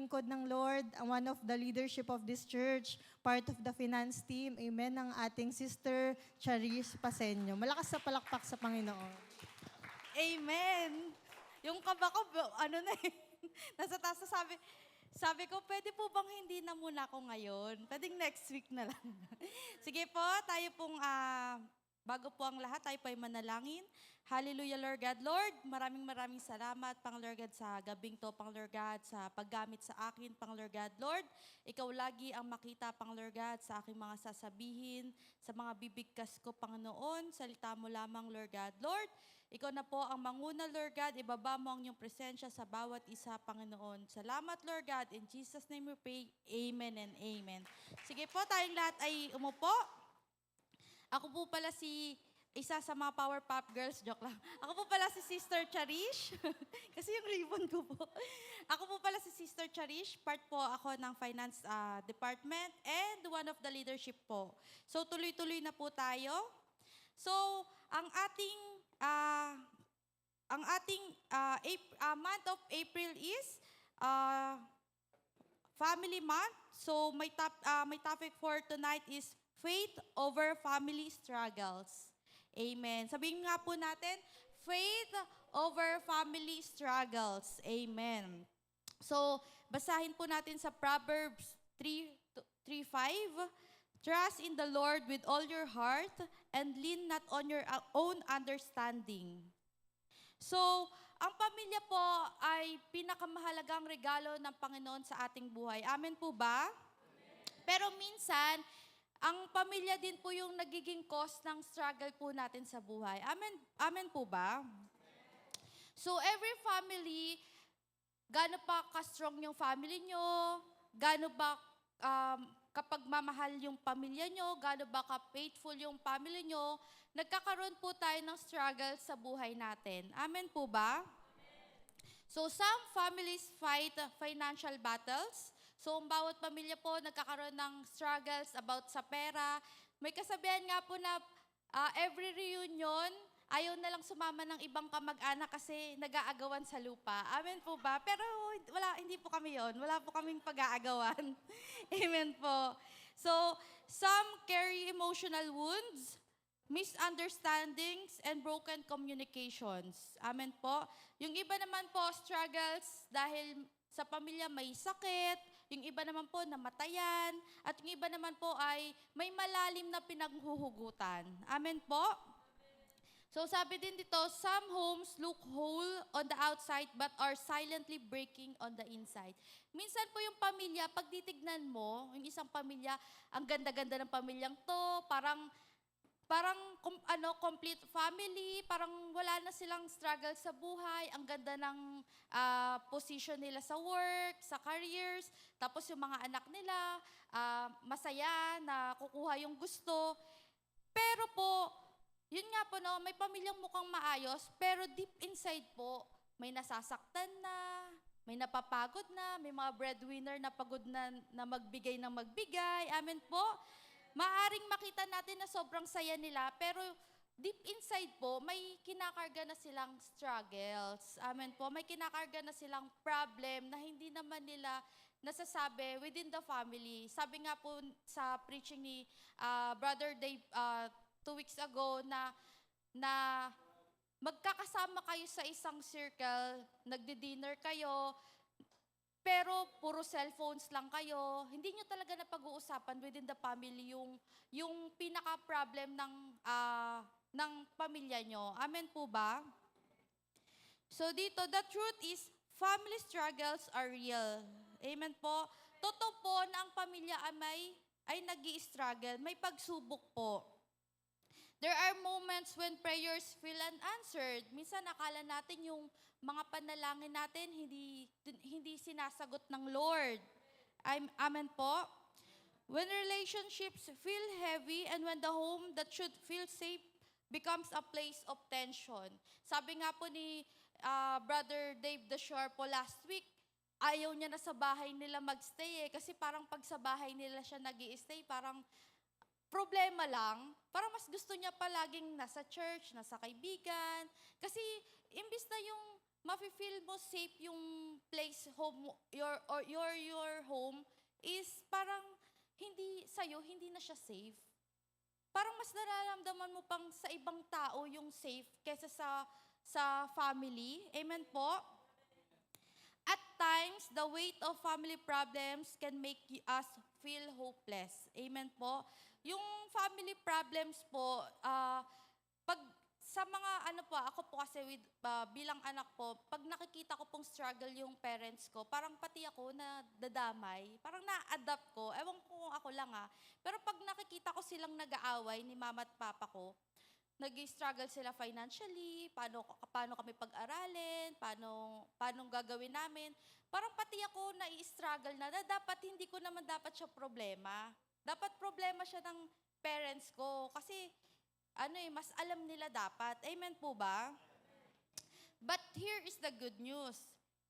lingkod ng Lord, one of the leadership of this church, part of the finance team, amen, ng ating sister Charis Pasenyo. Malakas sa palakpak sa Panginoon. Amen. Yung kaba ko, ano na eh, nasa taas na sabi ko, pwede po bang hindi na muna ako ngayon? Pwedeng next week na lang. Sige po, tayo pong, bago po ang lahat, tayo po ay manalangin. Hallelujah, Lord God. Lord, maraming salamat, Pang Lord God, sa gabing to, Pang Lord God, sa paggamit sa akin, Pang Lord God. Lord, ikaw lagi ang makita, Pang Lord God, sa aking mga sasabihin, sa mga bibigkas ko, Panginoon. Salita mo lamang, Lord God. Lord, ikaw na po ang manguna, Lord God. Ibaba mo ang iyong presensya sa bawat isa, Panginoon. Salamat, Lord God. In Jesus' name we pray. Amen and amen. Sige po, tayong lahat ay umupo. Ako po pala isa sa mga Power Pop Girls, joke lang. Ako po pala si Sister Charish. Kasi yung ribbon ko po. Ako po pala si Sister Charish. Part po ako ng Finance Department and one of the leadership po. So tuloy-tuloy na po tayo. So ang ating month of April is Family Month. So my topic for tonight is faith over family struggles. Amen. Sabihin nga po natin, faith over family struggles. Amen. So, basahin po natin sa Proverbs 3:5. Trust in the Lord with all your heart and lean not on your own understanding. So, ang pamilya po ay pinakamahalagang regalo ng Panginoon sa ating buhay. Amen po ba? Amen. Pero minsan, ang pamilya din po yung nagiging cause ng struggle po natin sa buhay. Amen, amen po ba? So every family, gaano pa ka-strong yung family nyo, gaano ba kapag mamahal yung pamilya nyo, gaano ba ka-faithful yung family nyo, nagkakaroon po tayo ng struggle sa buhay natin. Amen po ba? So some families fight financial battles. So, ang bawat pamilya po nagkakaroon ng struggles about sa pera. May kasabihan nga po na every reunion, ayaw na lang sumama ng ibang kamag-anak kasi nag-aagawan sa lupa. Amen po ba? Pero hindi po kami yon. Wala po kaming pag-aagawan. Amen po. So, some carry emotional wounds, misunderstandings, and broken communications. Amen po. Yung iba naman po, struggles dahil sa pamilya may sakit, yung iba naman po namatayan, at yung iba naman po ay may malalim na pinaghuhugutan. Amen po? So sabi din dito, some homes look whole on the outside but are silently breaking on the inside. Minsan po yung pamilya, pag titignan mo, yung isang pamilya, ang ganda-ganda ng pamilyang to, parang complete family, parang wala na silang struggle sa buhay, ang ganda ng position nila sa work, sa careers, tapos yung mga anak nila, masaya na kukuha yung gusto. Pero po, yun nga po, no, may pamilyang mukhang maayos, pero deep inside po, may nasasaktan na, may napapagod na, may mga breadwinner na pagod na magbigay ng magbigay. Amen po? Maaring makita natin na sobrang saya nila, pero deep inside po, may kinakarga na silang struggles. Amen po. May kinakarga na silang problem na hindi naman nila nasasabi within the family. Sabi nga po sa preaching ni Brother Dave 2 weeks ago na magkakasama kayo sa isang circle, nagdi-dinner kayo, pero puro cellphones lang kayo, hindi nyo talaga napag-uusapan within the family yung pinaka-problem ng pamilya nyo. Amen po ba? So dito, the truth is, family struggles are real. Amen po? Totoo po na ang pamilya ay nag-i-struggle, may pagsubok po. There are moments when prayers feel unanswered. Minsan nakala natin yung mga panalangin natin hindi sinasagot ng Lord. Amen po. When relationships feel heavy and when the home that should feel safe becomes a place of tension. Sabi nga po ni Brother Dave Deshore po last week, ayaw niya na sa bahay nila magstay kasi parang pag sa bahay nila siya nag-i-stay, parang problema lang. Parang mas gusto niya palaging nasa church, nasa kaibigan. Kasi imbis na yung mafe-feel mo safe yung place home your home is parang hindi sa'yo, hindi na siya safe. Parang mas nararamdaman mo pang sa ibang tao yung safe kaysa sa family. Amen po? At times, the weight of family problems can make us feel hopeless. Amen po? Yung family problems po, pag sa mga ano po, ako po kasi bilang anak po, pag nakikita ko pong struggle yung parents ko, parang pati ako na dadamay, parang na-adapt ko. Ewan ko kung ako lang Pero pag nakikita ko silang nag-aaway ni mama at papa ko, nag-struggle sila financially, paano kami pag-aralin, paano gagawin namin. Parang pati ako nai-struggle na dapat hindi ko naman dapat siya problema. Dapat problema siya ng parents ko kasi mas alam nila dapat. Amen po ba? But here is the good news.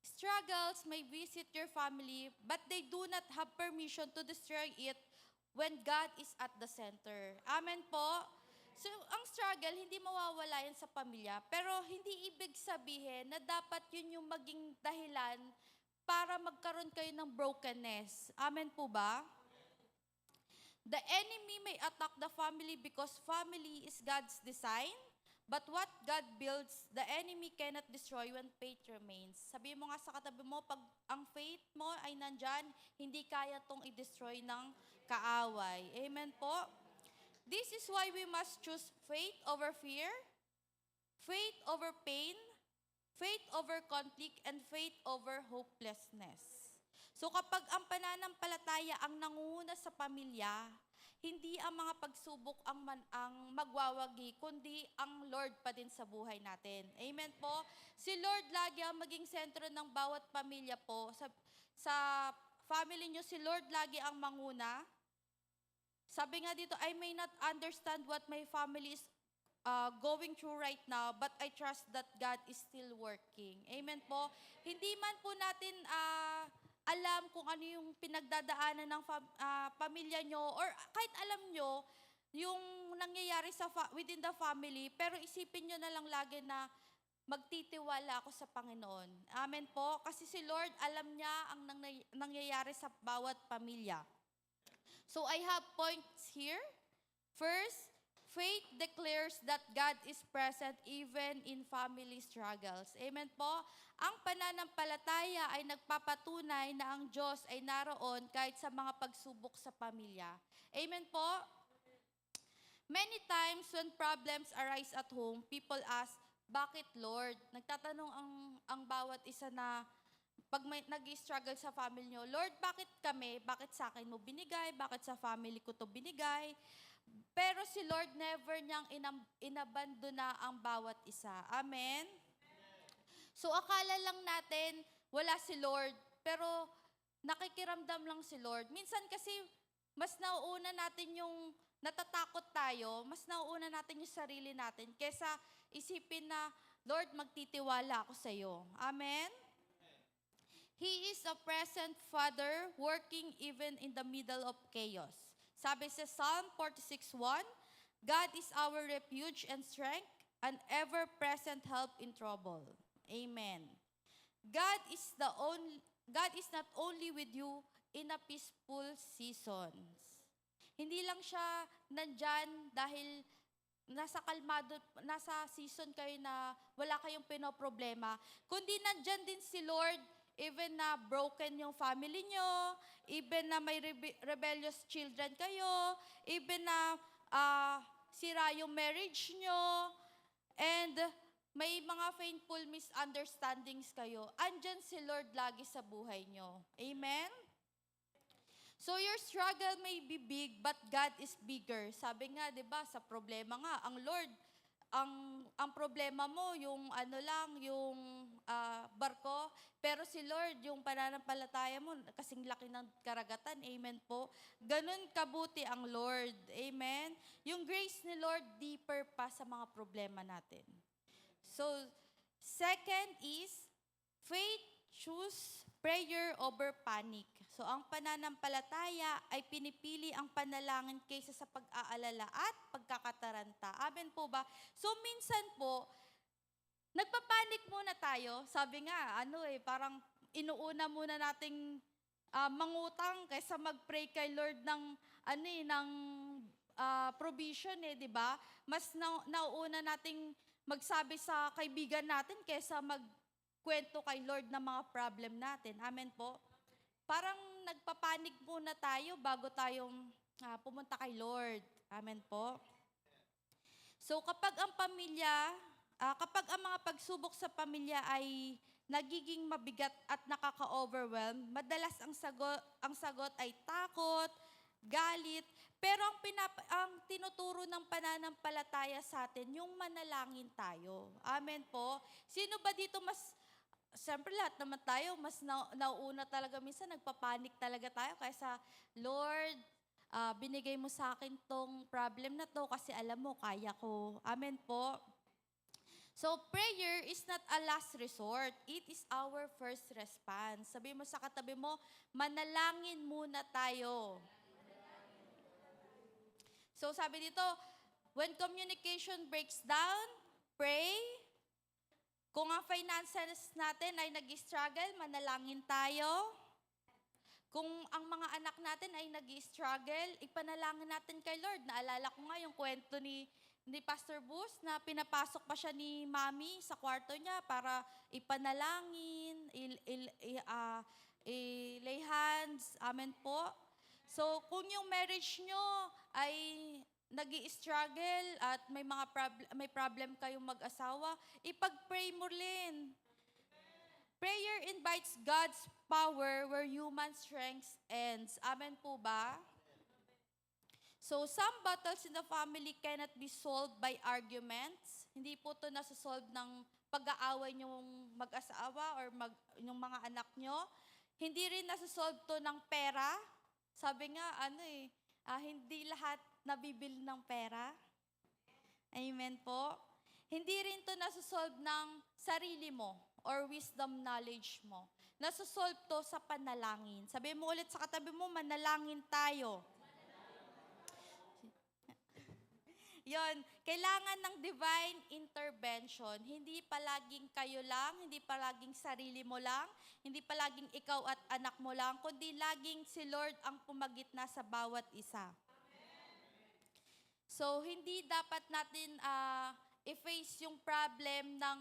Struggles may visit your family, but they do not have permission to destroy it when God is at the center. Amen po? So, ang struggle, hindi mawawala yan sa pamilya, pero hindi ibig sabihin na dapat yun yung maging dahilan para magkaroon kayo ng brokenness. Amen po ba? The enemy may attack the family because family is God's design, but what God builds, the enemy cannot destroy when faith remains. Sabi mo nga sa katabi mo, pag ang faith mo ay nandyan, hindi kaya tong i-destroy ng kaaway. Amen po? This is why we must choose faith over fear, faith over pain, faith over conflict, and faith over hopelessness. So kapag ang pananampalataya ang nangunguna sa pamilya, hindi ang mga pagsubok ang magwawagi, kundi ang Lord pa din sa buhay natin. Amen po? Si Lord lagi ang maging sentro ng bawat pamilya po. Sa family nyo, si Lord lagi ang manguna. Sabi nga dito, I may not understand what my family is going through right now, but I trust that God is still working. Amen po? Hindi man po natin alam kung ano yung pinagdadaanan ng pamilya nyo or kahit alam nyo yung nangyayari within the family, pero isipin nyo na lang lagi na magtitiwala ako sa Panginoon. Amen po? Kasi si Lord, alam niya ang nangyayari sa bawat pamilya. So I have points here. First, faith declares that God is present even in family struggles. Amen po? Ang pananampalataya ay nagpapatunay na ang Diyos ay naroon kahit sa mga pagsubok sa pamilya. Amen po? Many times when problems arise at home, people ask, bakit Lord? Nagtatanong ang bawat isa na pag may nag-struggle sa family nyo, Lord, bakit kami? Bakit sa akin mo binigay? Bakit sa family ko to binigay? Pero si Lord never niyang inabandona ang bawat isa. Amen? So akala lang natin wala si Lord, pero nakikiramdam lang si Lord. Minsan kasi mas nauuna natin yung natatakot tayo, mas nauuna natin yung sarili natin kesa isipin na, Lord, magtitiwala ako sa iyo. Amen? He is a present Father working even in the middle of chaos. Sabi sa Psalm 46:1, God is our refuge and strength, an ever-present help in trouble. Amen. God is not only with you in a peaceful seasons. Hindi lang siya nandyan dahil nasa season kayo na wala kayong pinoproblema, kundi nandyan din si Lord even na broken yung family nyo, even na may rebellious children kayo, even na sira yung marriage nyo, and may mga painful misunderstandings kayo, andyan si Lord lagi sa buhay nyo. Amen? So your struggle may be big, but God is bigger. Sabi nga, 'di ba, sa problema nga, ang Lord, ang problema mo yung yung barko, pero si Lord yung pananampalataya mo kasing laki ng karagatan. Amen po. Ganun kabuti ang Lord. Amen. Yung grace ni Lord deeper pa sa mga problema natin. So second is faith choose prayer over panic. So, ang pananampalataya ay pinipili ang panalangin kaysa sa pag-aalala at pagkakataranta. Amen po ba? So, minsan po, nagpapanik muna tayo. Sabi nga, parang inuuna muna nating mangutang kaysa mag-pray kay Lord ng provision di ba? Mas nauuna nating magsabi sa kaibigan natin kaysa magkwento kay Lord ng mga problem natin. Amen po. Parang nagpapanik muna tayo bago tayong pumunta kay Lord. Amen po. So kapag ang mga pagsubok sa pamilya ay nagiging mabigat at nakaka-overwhelm, madalas ang sagot ay takot, galit, pero ang tinuturo ng pananampalataya sa atin, yung manalangin tayo. Amen po. Sino ba dito siyempre lahat naman tayo, mas nauuna talaga minsan, nagpapanik talaga tayo kaysa, Lord, binigay mo sa akin tong problem na to kasi alam mo, kaya ko. Amen po. So, prayer is not a last resort. It is our first response. Sabi mo sa katabi mo, manalangin muna tayo. So, sabi dito, when communication breaks down, pray. Kung ang finances natin ay nag-struggle, manalangin tayo. Kung ang mga anak natin ay nag-struggle, ipanalangin natin kay Lord. Naalala ko nga yung kwento ni Pastor Bus na pinapasok pa siya ni Mami sa kwarto niya para ipanalangin, lay hands. Amen po. So, kung yung marriage nyo ay nag-i-struggle at may problem kayong mag-asawa, ipag-pray mo rin. Prayer invites God's power where human strength ends. Amen po ba? So, some battles in the family cannot be solved by arguments. Hindi po ito nasa-solve ng pag-aaway niyong mag-asawa or yung mga anak niyo. Hindi rin nasa-solve to ng pera. Sabi nga, hindi lahat nabibili ng pera. Amen po. Hindi rin to nasa-solve ng sarili mo or wisdom knowledge mo. Nasa-solve to sa panalangin. Sabi mo ulit sa katabi mo, manalangin tayo. Yon, kailangan ng divine intervention. Hindi palaging kayo lang, hindi palaging sarili mo lang, hindi palaging ikaw at anak mo lang, kundi laging si Lord ang pumagitna sa bawat isa. So, hindi dapat natin i-face yung problem ng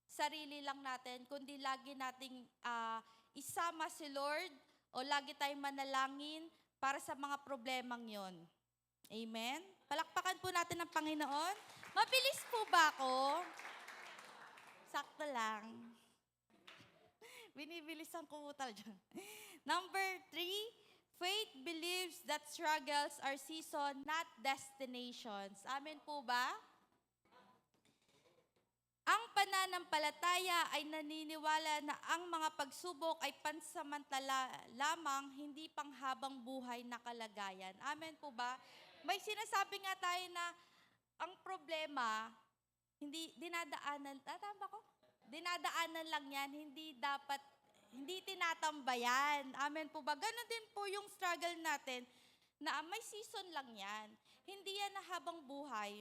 sarili lang natin, kundi lagi nating isama si Lord o lagi tayong manalangin para sa mga problemang yon. Amen? Palakpakan po natin ang Panginoon. Mabilis po ba ako? Sakto lang. Binibilisan ko po talaga. Number 3, faith believes that struggles are season, not destinations. Amen po ba? Ang pananampalataya ay naniniwala na ang mga pagsubok ay pansamantala lamang, hindi panghabang buhay na kalagayan. Amen po ba? May sinasabi nga tayo na ang problema, hindi dinadaanan, tama ko? Dinadaanan lang yan, hindi tinatambayan. Amen po ba? Ganon din po yung struggle natin na may season lang yan. Hindi yan na habang buhay.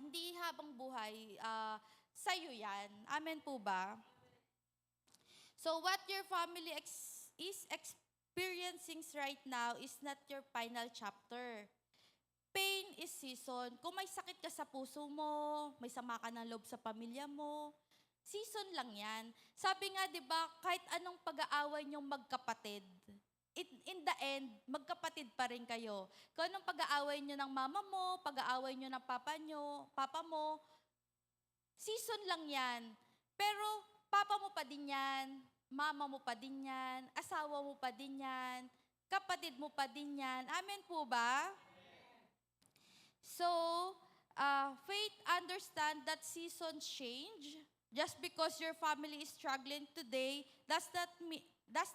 Hindi habang buhay, sa'yo yan. Amen po ba? So what your family is experiencing right now is not your final chapter. Pain is season. Kung may sakit ka sa puso mo, may sama ka ng loob sa pamilya mo, season lang yan. Sabi nga, di ba, kahit anong pag-aaway niyong magkapatid, in the end, magkapatid pa rin kayo. Kung anong pag-aaway niyo ng mama mo, pag-aaway niyo ng papa mo, season lang yan. Pero papa mo pa din yan, mama mo pa din yan, asawa mo pa din yan, kapatid mo pa din yan. Amen po ba? So, faith understand that seasons change. Just because your family is struggling today, does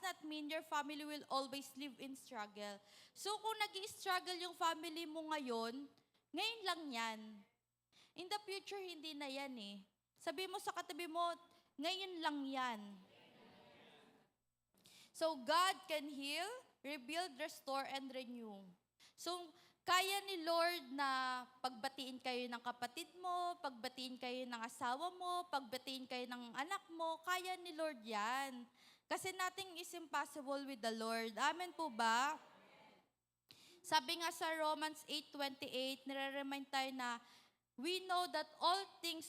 not mean your family will always live in struggle. So, kung nag-i-struggle yung family mo ngayon lang yan. In the future, hindi na yan eh. Sabi mo sa katabi mo, ngayon lang yan. So, God can heal, rebuild, restore, and renew. So, Kaya ni Lord na pagbatiin kayo ng kapatid mo, pagbatiin kayo ng asawa mo, pagbatiin kayo ng anak mo. Kaya ni Lord yan. Kasi nothing is impossible with the Lord. Amen po ba? Sabi nga sa Romans 8:28, nire-remind tayo na we know that all things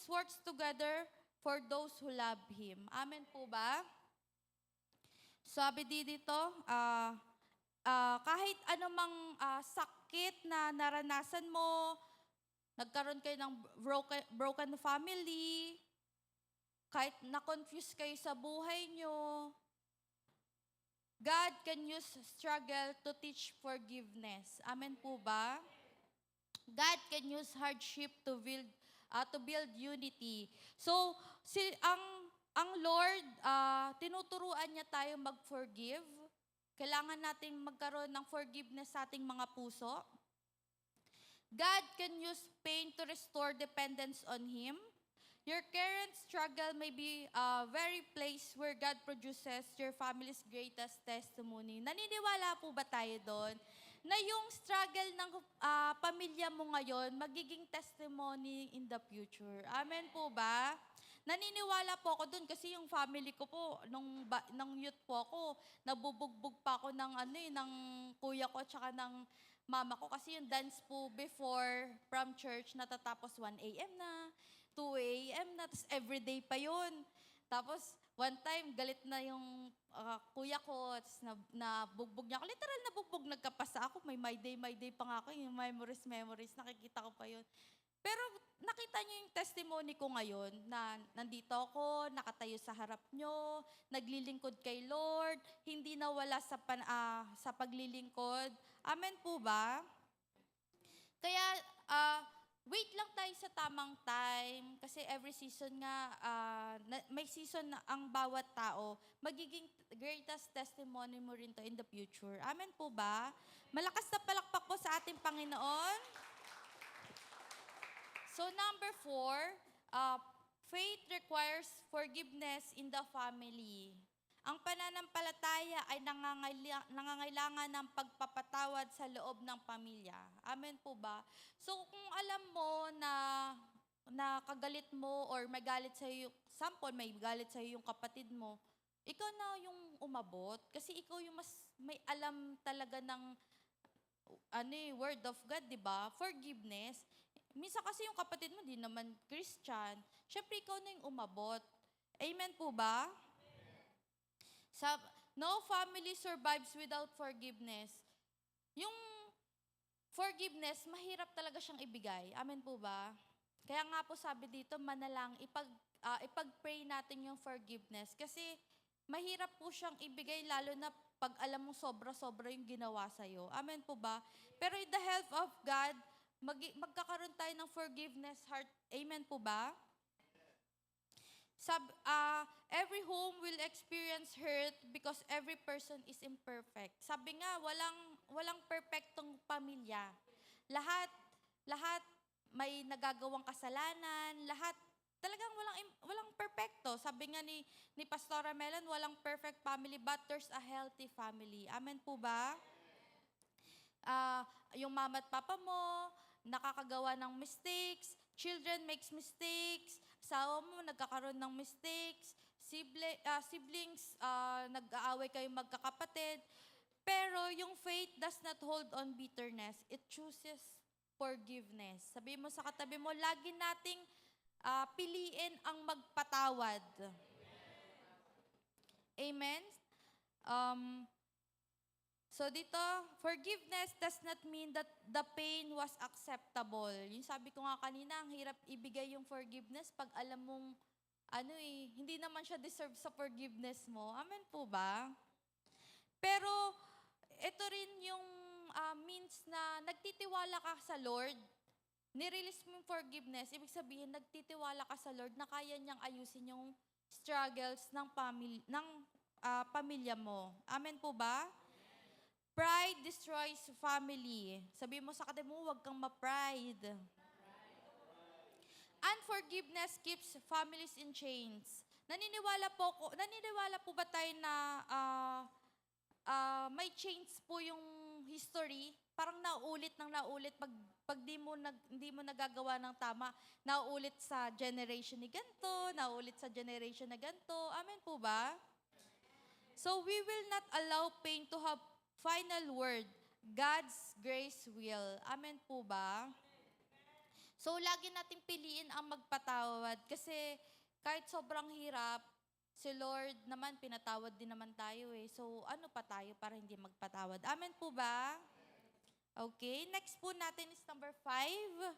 works together for those who love Him. Amen po ba? Sabi dito, kahit anumang sakit na naranasan mo, nagkaroon kayo ng broken family, kahit na-confuse kayo sa buhay nyo, God can use struggle to teach forgiveness. Amen po ba? God can use hardship to build unity. So, ang Lord, tinuturuan niya tayo mag-forgive. Kailangan natin magkaroon ng forgiveness sa ating mga puso. God can use pain to restore dependence on Him. Your current struggle may be a very place where God produces your family's greatest testimony. Naniniwala po ba tayo doon? Na yung struggle ng pamilya mo ngayon, magiging testimony in the future. Amen po ba? Naniniwala po ako doon kasi yung family ko po, nung youth po ako, nabubugbog pa ako ng kuya ko tsaka ng mama ko. Kasi yung dance po before from church, natatapos 1 a.m. na, 2 a.m. na, tapos everyday pa yun. Tapos, one time, galit na yung kuya ko, tapos nabugbog niya ako. Literal nabugbog, nagkapasa ako. May my day pa nga ako, yung memories, nakikita ko pa yun. Pero nakita niyo yung testimony ko ngayon na nandito ako, nakatayo sa harap nyo, naglilingkod kay Lord, hindi nawala sa paglilingkod. Amen po ba? Kaya, wait lang tayo sa tamang time kasi every season nga, may season na ang bawat tao, magiging greatest testimony mo rin to in the future. Amen po ba? Malakas na palakpak po sa ating Panginoon. So number 4, faith requires forgiveness in the family. Ang pananampalataya ay nangangailangan ng pagpapatawad sa loob ng pamilya. Amen po ba? So kung alam mo na kagalit mo or may galit sa iyo, may galit sa iyo yung kapatid mo, ikaw na yung umabot kasi ikaw yung mas may alam talaga ng word of God, 'di ba? Forgiveness. Minsan kasi yung kapatid mo di naman Christian. Syempre ikaw na yung umabot. Amen po ba? No family survives without forgiveness. Yung forgiveness, mahirap talaga siyang ibigay. Amen po ba? Kaya nga po sabi dito, manalang, ipag-pray natin yung forgiveness. Kasi mahirap po siyang ibigay, lalo na pag alam mo sobra-sobra yung ginawa sa'yo. Amen po ba? Pero with the help of God, magkakaroon tayo ng forgiveness heart. Amen po ba? Every home will experience hurt because every person is imperfect. Sabi nga, walang perfectong pamilya. Lahat may nagagawang kasalanan, lahat talagang walang perfecto. Sabi nga ni Pastora Melon, walang perfect family but there's a healthy family. Amen po ba? Yung mama at papa mo, nakakagawa ng mistakes, children makes mistakes, asawa mo nagkakaroon ng mistakes, siblings, nag-aaway kayo magkakapatid. Pero yung faith does not hold on bitterness. It chooses forgiveness. Sabi mo sa katabi mo, lagi nating piliin ang magpatawad. Amen? So dito, forgiveness does not mean that the pain was acceptable. Yung sabi ko nga kanina, ang hirap ibigay yung forgiveness pag alam mong, hindi naman siya deserve sa forgiveness mo. Amen po ba? Pero, ito rin yung means na nagtitiwala ka sa Lord, nirelease mo yung forgiveness, ibig sabihin, nagtitiwala ka sa Lord na kaya niyang ayusin yung struggles ng pamilya mo. Amen po ba? Pride destroys family. Sabi mo sa katabi mo, huwag kang ma-pride. Unforgiveness keeps families in chains. Naniniwala po ba tayo na may chains po yung history, parang nauulit ng nauulit pag hindi mo nagagawa ng tama, nauulit sa generation ni ganto, nauulit sa generation na ganto. Amen po ba? So we will not allow pain to have final word. God's grace will. Amen po ba? So lagi nating piliin ang magpatawad kasi kahit sobrang hirap, si Lord naman pinatawad din naman tayo eh. So ano pa tayo para hindi magpatawad? Amen po ba? Okay, next po natin is number 5.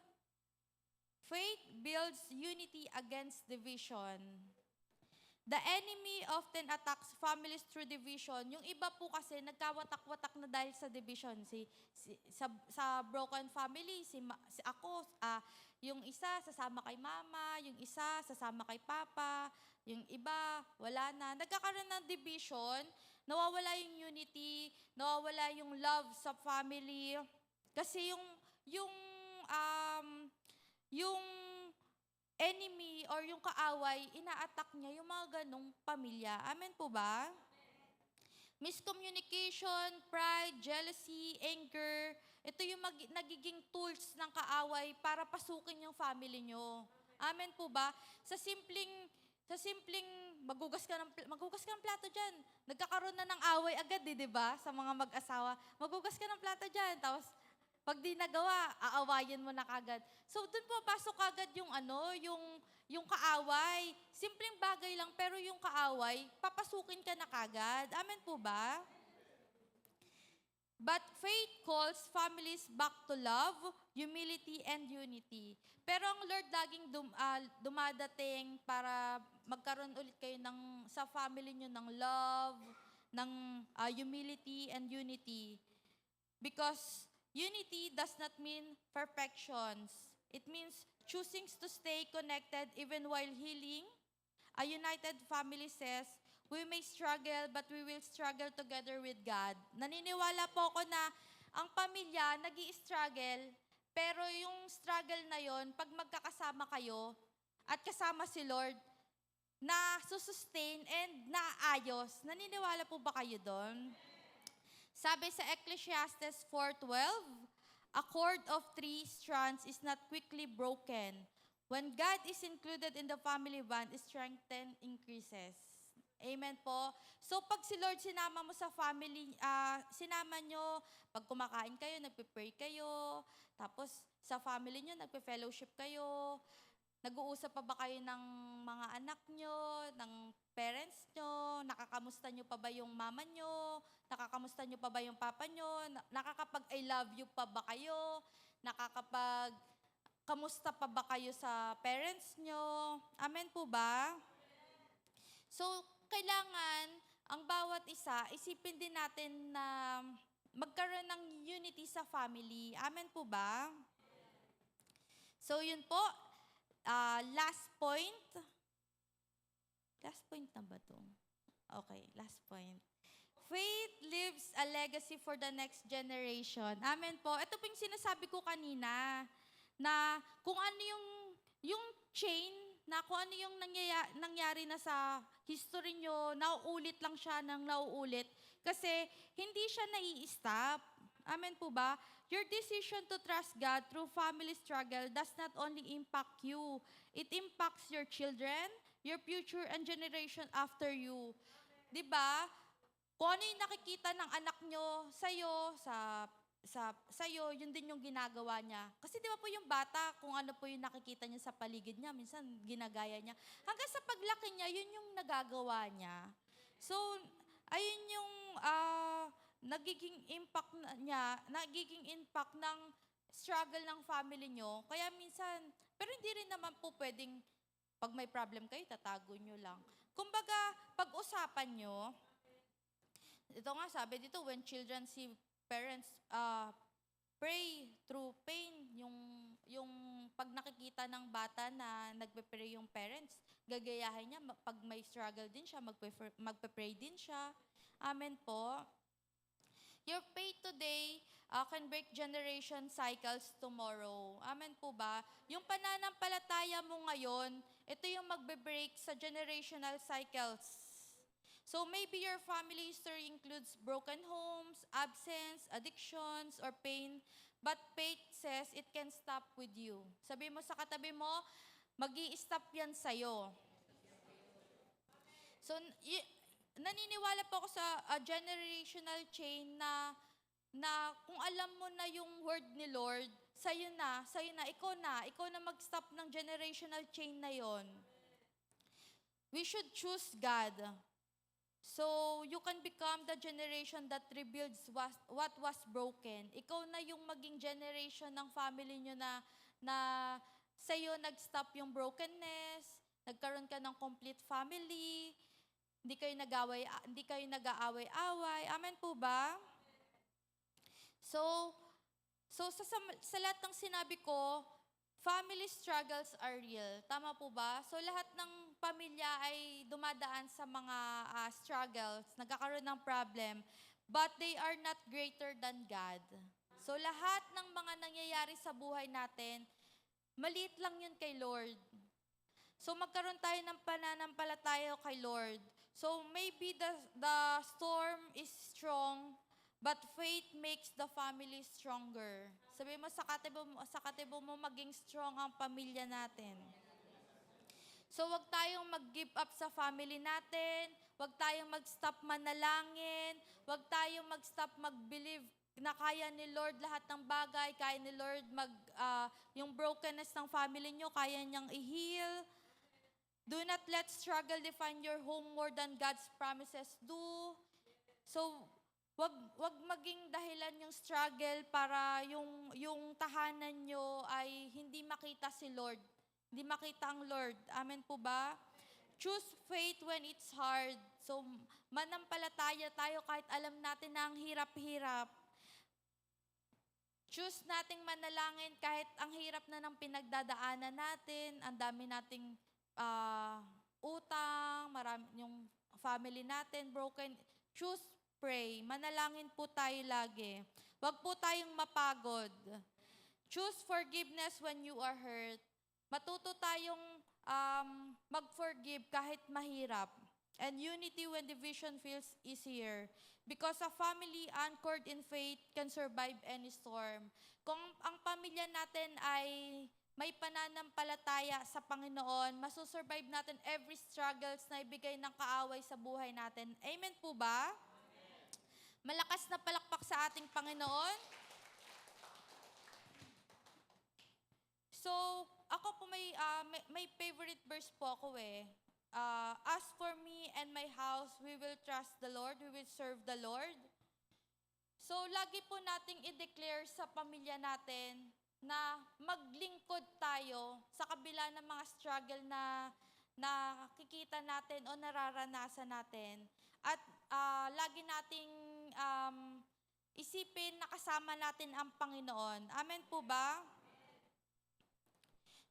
Faith builds unity against division. The enemy often attacks families through division. Yung iba po kasi nagkawatak-watak na dahil sa division. Sa broken family, ako, yung isa sasama kay mama, yung isa sasama kay papa, yung iba wala na. Nagkakaroon ng division, nawawala yung unity, nawawala yung love sa family. Kasi yung enemy or yung kaaway, ina-attack niya yung mga ganong pamilya. Amen po ba? Miscommunication, pride, jealousy, anger, ito yung nagiging tools ng kaaway para pasukin yung family nyo. Amen po ba? Sa simpleng magugas ka ng plato dyan. Nagkakaroon na ng away agad di ba? Sa mga mag-asawa. Magugas ka ng plato dyan. Tapos, pag di nagawa, aawayin mo na kagad. So, dun po pasok agad yung kaaway. Simpleng bagay lang, pero yung kaaway, papasukin ka na kagad. Amen po ba? But faith calls families back to love, humility, and unity. Pero ang Lord laging dumadating para magkaroon ulit kayo sa family nyo ng love, ng humility, and unity. Because unity does not mean perfections. It means choosing to stay connected even while healing. A united family says, we may struggle, but we will struggle together with God. Naniniwala po ako na ang pamilya nag-i-struggle, pero yung struggle na yon, pag magkakasama kayo at kasama si Lord, na susustain and naayos. Naniniwala po ba kayo doon? Sabi sa Ecclesiastes 4:12, a cord of 3 strands is not quickly broken. When God is included in the family bond, strength increases. Amen po. So pag si Lord sinama mo sa family, sinama nyo, pag kumakain kayo, nagpe-pray kayo, tapos sa family nyo, nagpe-fellowship kayo, nag-uusap pa ba kayo ng mga anak nyo, ng parents nyo, nakakamusta nyo pa ba yung mama nyo, nakakamusta nyo pa ba yung papa nyo, nakakapag-I love you pa ba kayo, kamusta pa ba kayo sa parents nyo? Amen po ba? So, kailangan ang bawat isa, isipin din natin na magkaroon ng unity sa family. Amen po ba? So, yun po. Last point. Last point na ba to? Okay, last point. Faith leaves a legacy for the next generation. Amen po. Ito po yung sinasabi ko kanina, na kung ano yung chain, na kung ano yung nangyari na sa history nyo, nauulit lang siya ng nauulit. Kasi hindi siya nai-stop. Amen po ba? Your decision to trust God through family struggle does not only impact you, it impacts your children, your future, and generation after you. Diba? Kung ano yung nakikita ng anak nyo sa'yo, yun din yung ginagawa niya. Kasi di ba po yung bata, kung ano po yung nakikita niya sa paligid niya, minsan ginagaya niya. Hanggang sa paglaki niya, yun yung nagagawa niya. So, ayun yung nagiging impact ng struggle ng family nyo. Kaya minsan, pero hindi rin naman po pwedeng, pag may problem kayo, tatago nyo lang. Kumbaga, pag-usapan nyo, ito nga sabi dito, when children see parents pray through pain, yung pag nakikita ng bata na nagpe-pray yung parents, gagayahin niya, pag may struggle din siya, magpe-pray din siya. Amen po. Your faith today can break generation cycles tomorrow. Amen po ba? Yung pananampalataya mo ngayon, ito yung magbe-break sa generational cycles. So maybe your family history includes broken homes, absence, addictions, or pain, but faith says it can stop with you. Sabi mo sa katabi mo, mag-i-stop yan sa'yo. So, naniniwala po ako sa generational chain na kung alam mo na yung word ni Lord, sa'yo na, ikaw na mag-stop ng generational chain na yon. We should choose God. So, you can become the generation that rebuilds what was broken. Ikaw na yung maging generation ng family nyo na sa'yo nag-stop yung brokenness, nagkaroon ka ng complete family, hindi kayo nag-aaway-away. Amen po ba? So sa lahat ng sinabi ko, family struggles are real. Tama po ba? So lahat ng pamilya ay dumadaan sa mga struggles, nagkakaroon ng problem, but they are not greater than God. So lahat ng mga nangyayari sa buhay natin, maliit lang yun kay Lord. So magkaroon tayo ng pananampalataya kay Lord. So maybe the storm is strong, but faith makes the family stronger. Sabi mo sa katibo mo maging strong ang pamilya natin. So wag tayong mag-give up sa family natin, wag tayong mag-stop manalangin, wag tayong mag-stop mag-believe na kaya ni Lord lahat ng bagay, kaya ni Lord yung brokenness ng family nyo, kaya niyang i-heal. Do not let struggle define your home more than God's promises do. So, wag maging dahilan yung struggle para yung tahanan nyo ay hindi makita si Lord. Hindi makita ang Lord. Amen po ba? Choose faith when it's hard. So, manampalataya tayo kahit alam natin na ang hirap-hirap. Choose nating manalangin kahit ang hirap na ng pinagdadaanan natin, ang dami nating utang, marami yung family natin broken. Choose pray. Manalangin po tayo lagi. Huwag po tayong mapagod. Choose forgiveness when you are hurt. Matuto tayong mag-forgive kahit mahirap. And unity when division feels easier. Because a family anchored in faith can survive any storm. Kung ang pamilya natin ay may pananampalataya sa Panginoon, masusurvive natin every struggles na ibigay ng kaaway sa buhay natin. Amen po ba? Malakas na palakpak sa ating Panginoon. So, ako po may favorite verse po ako eh. As for me and my house, we will trust the Lord, we will serve the Lord. So, lagi po nating i-declare sa pamilya natin na maglingkod tayo sa kabila ng mga struggle na nakikita natin o nararanasan natin. At lagi nating isipin na kasama natin ang Panginoon. Amen po ba?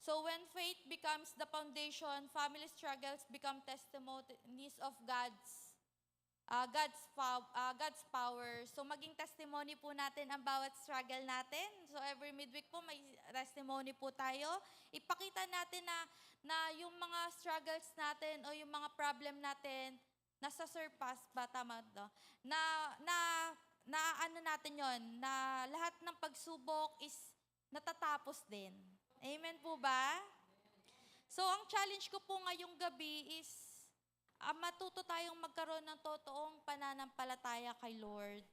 So when faith becomes the foundation, family struggles become testimonies of God's power. So maging testimony po natin ang bawat struggle natin. So every midweek po may testimony po tayo. Ipakita natin na yung mga struggles natin o yung mga problem natin nasa surpass ba, tama do? Na ano natin yon, na lahat ng pagsubok is natatapos din. Amen po ba? So ang challenge ko po ngayong gabi is matuto tayong magkaroon ng totoong pananampalataya kay Lord.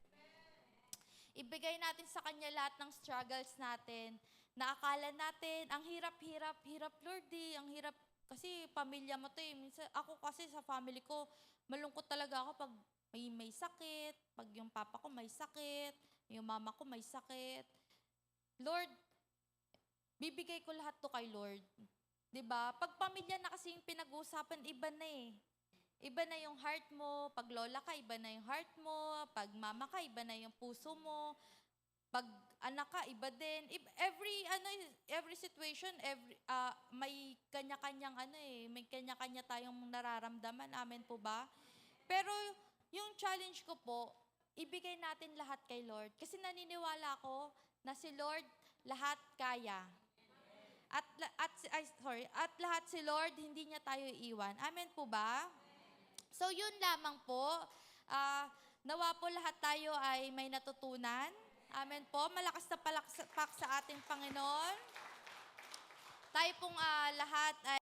Ibigay natin sa Kanya lahat ng struggles natin, na akala natin, ang hirap, Lord eh, ang hirap, kasi pamilya mo to eh. Minsan, ako kasi sa family ko, malungkot talaga ako pag may sakit, pag yung papa ko may sakit, yung mama ko may sakit. Lord, bibigay ko lahat to kay Lord. 'Di ba? Pag pamilya na kasi yung pinag-uusapan, iba na eh. Iba na yung heart mo. Pag lola ka, iba na yung heart mo. Pag mama ka, iba na yung puso mo. Pag anak ka, iba din. Every situation, may kanya-kanyang may kanya-kanya tayong nararamdaman. Amen po ba? Pero yung challenge ko po, ibigay natin lahat kay Lord. Kasi naniniwala ako na si Lord lahat kaya. At lahat si Lord, hindi niya tayo iiwan. Amen po ba? So yun lamang po. Nawa po lahat tayo ay may natutunan. Amen po. Malakas na palakpak sa ating Panginoon. Tayo pong lahat ay